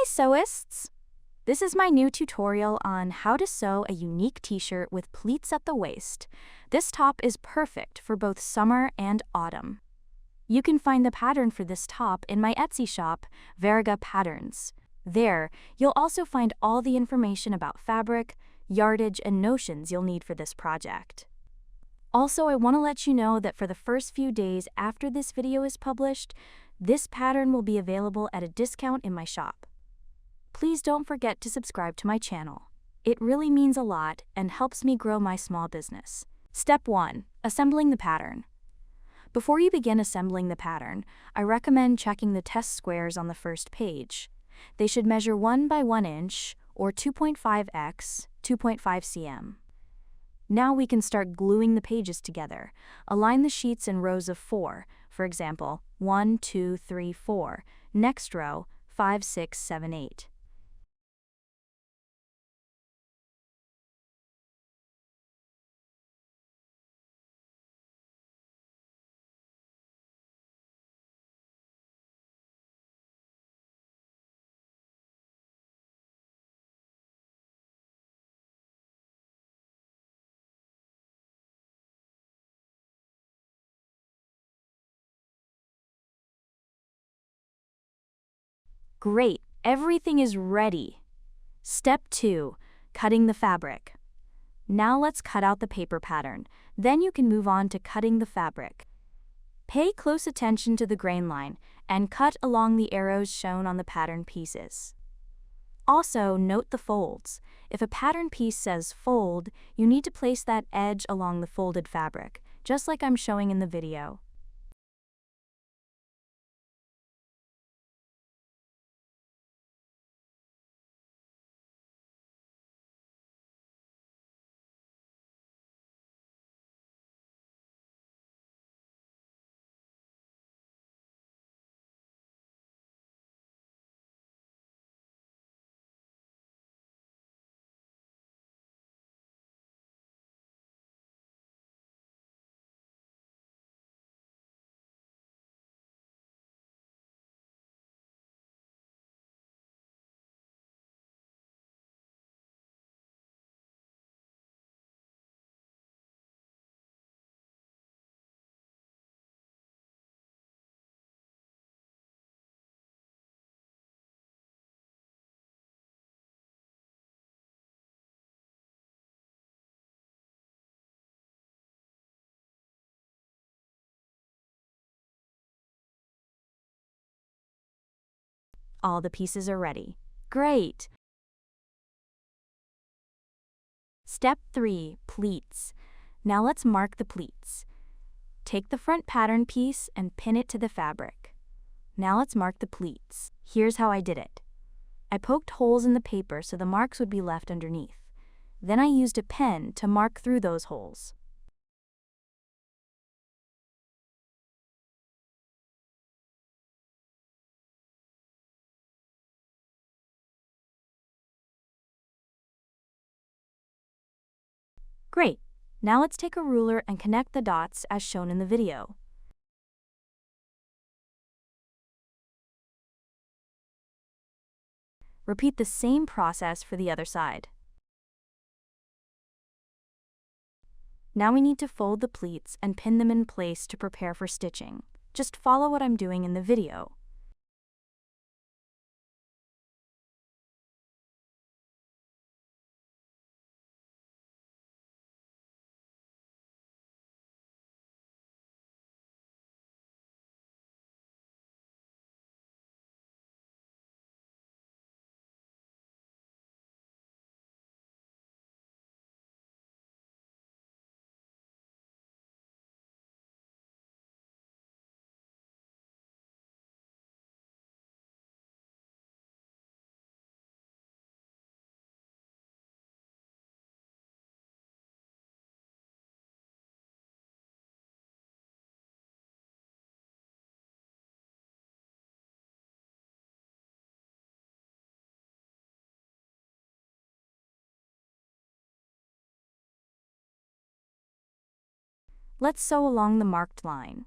sewists! This is my new tutorial on how to sew a unique t-shirt with pleats at the waist. This top is perfect for both summer and autumn. You can find the pattern for this top in my Etsy shop, Verga Patterns. There, you'll also find all the information about fabric, yardage, and notions you'll need for this project. Also, I want to let you know that for the first few days after this video is published, this pattern will be available at a discount in my shop. Please don't forget to subscribe to my channel. It really means a lot and helps me grow my small business. Step 1. Assembling the pattern. Before you begin assembling the pattern, I recommend checking the test squares on the first page. They should measure 1 by 1 inch or 2.5x 2.5 cm. Now we can start gluing the pages together. Align the sheets in rows of 4, for example, 1, 2, 3, 4. Next row, 5, 6, 7, 8. Great, everything is ready. Step 2. Cutting the fabric. Now let's cut out the paper pattern. Then you can move on to cutting the fabric. Pay close attention to the grain line and cut along the arrows shown on the pattern pieces. Also, note the folds. If a pattern piece says fold, you need to place that edge along the folded fabric, just like I'm showing in the video. All the pieces are ready. Great! Step 3. Pleats. Now let's mark the pleats. Take the front pattern piece and pin it to the fabric. Now let's mark the pleats. Here's how I did it. I poked holes in the paper so the marks would be left underneath. Then I used a pen to mark through those holes. Great! Now let's take a ruler and connect the dots as shown in the video. Repeat the same process for the other side. Now we need to fold the pleats and pin them in place to prepare for stitching. Just follow what I'm doing in the video. Let's sew along the marked line.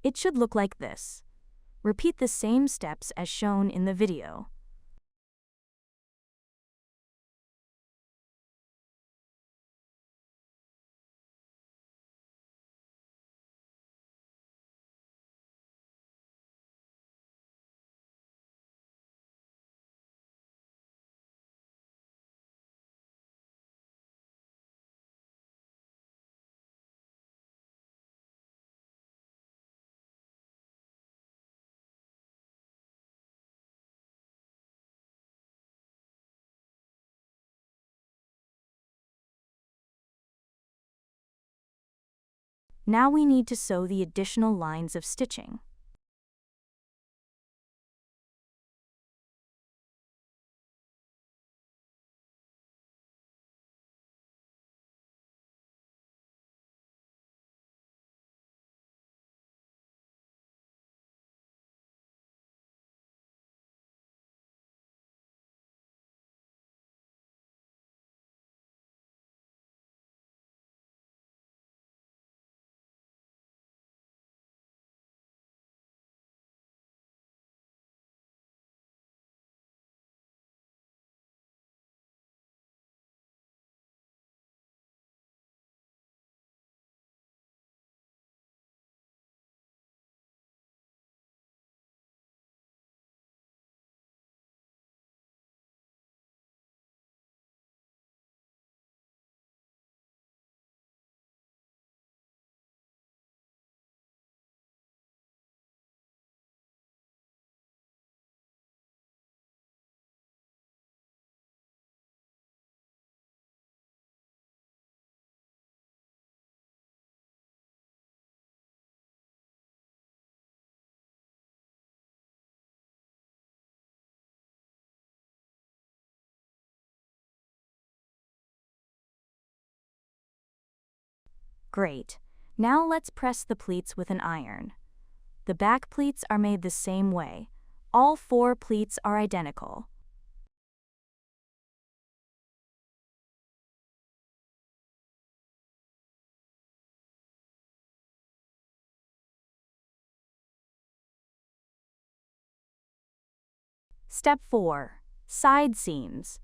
It should look like this. Repeat the same steps as shown in the video. Now we need to sew the additional lines of stitching. Great. Now let's press the pleats with an iron. The back pleats are made the same way. All 4 pleats are identical. Step 4. Side seams.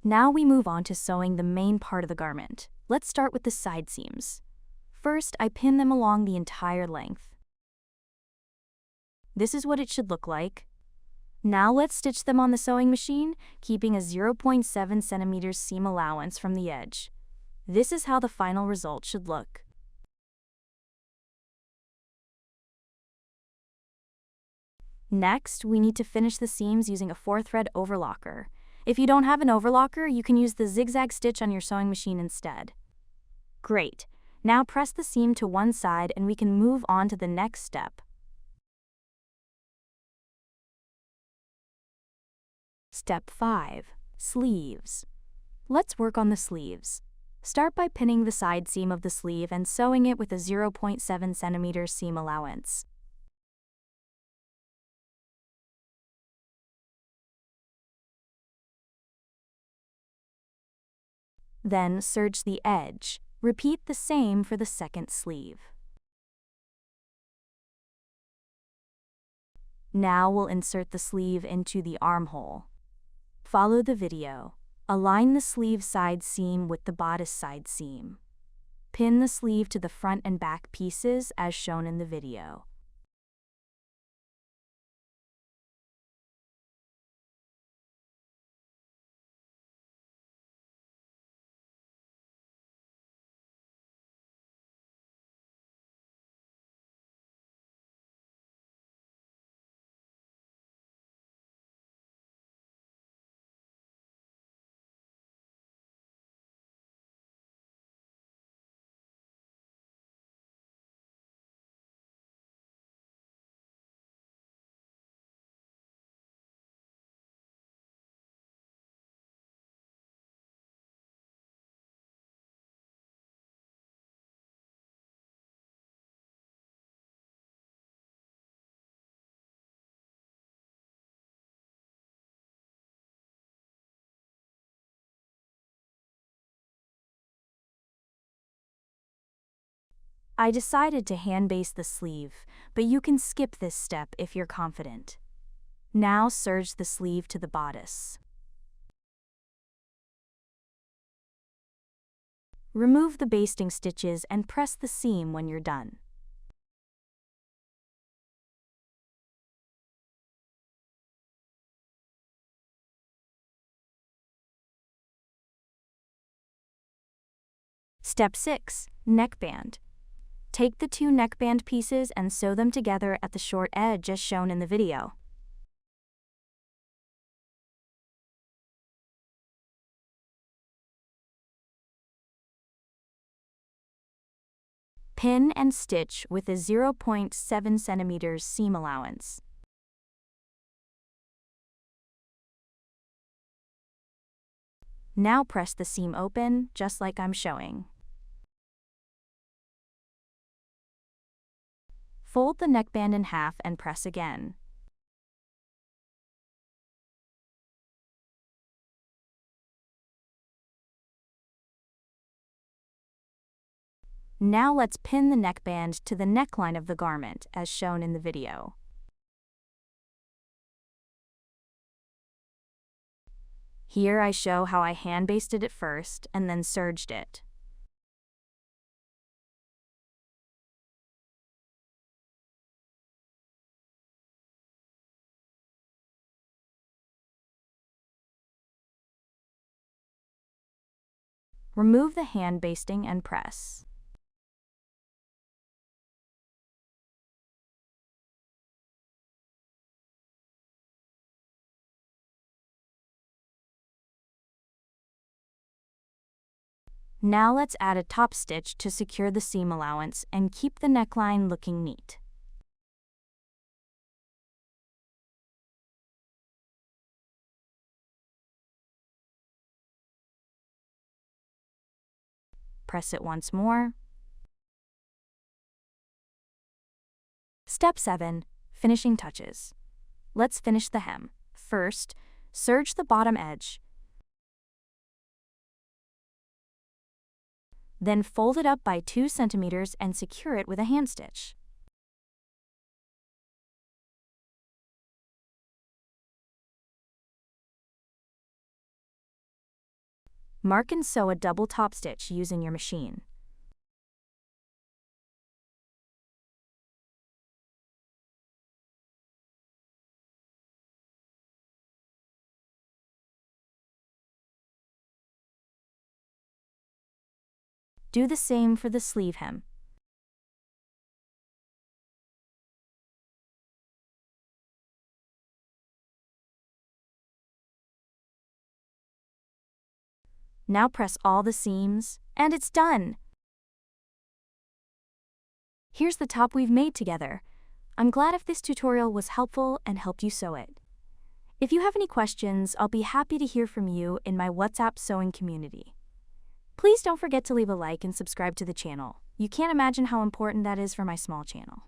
Now we move on to sewing the main part of the garment. Let's start with the side seams. First, I pin them along the entire length. This is what it should look like. Now let's stitch them on the sewing machine, keeping a 0.7 centimeters seam allowance from the edge. This is how the final result should look. Next, we need to finish the seams using a 4-thread overlocker. If you don't have an overlocker, you can use the zigzag stitch on your sewing machine instead. Great. Now press the seam to one side and we can move on to the next step. Step 5. Sleeves. Let's work on the sleeves. Start by pinning the side seam of the sleeve and sewing it with a 0.7 centimeters seam allowance. Then serge the edge. Repeat the same for the second sleeve. Now we'll insert the sleeve into the armhole. Follow the video. Align the sleeve side seam with the bodice side seam. Pin the sleeve to the front and back pieces as shown in the video. I decided to hand baste the sleeve, but you can skip this step if you're confident. Now serge the sleeve to the bodice. Remove the basting stitches and press the seam when you're done. Step 6. Neckband. Take the two neckband pieces and sew them together at the short edge as shown in the video. Pin and stitch with a 0.7 cm seam allowance. Now press the seam open, just like I'm showing. Fold the neckband in half and press again. Now let's pin the neckband to the neckline of the garment, as shown in the video. Here I show how I hand basted it first and then serged it. Remove the hand basting and press. Now let's add a top stitch to secure the seam allowance and keep the neckline looking neat. Press it once more. Step 7. Finishing touches. Let's finish the hem. First, serge the bottom edge. Then fold it up by 2 centimeters and secure it with a hand stitch. Mark and sew a double top stitch using your machine. Do the same for the sleeve hem. Now press all the seams, and it's done! Here's the top we've made together. I'm glad if this tutorial was helpful and helped you sew it. If you have any questions, I'll be happy to hear from you in my WhatsApp sewing community. Please don't forget to leave a like and subscribe to the channel. You can't imagine how important that is for my small channel.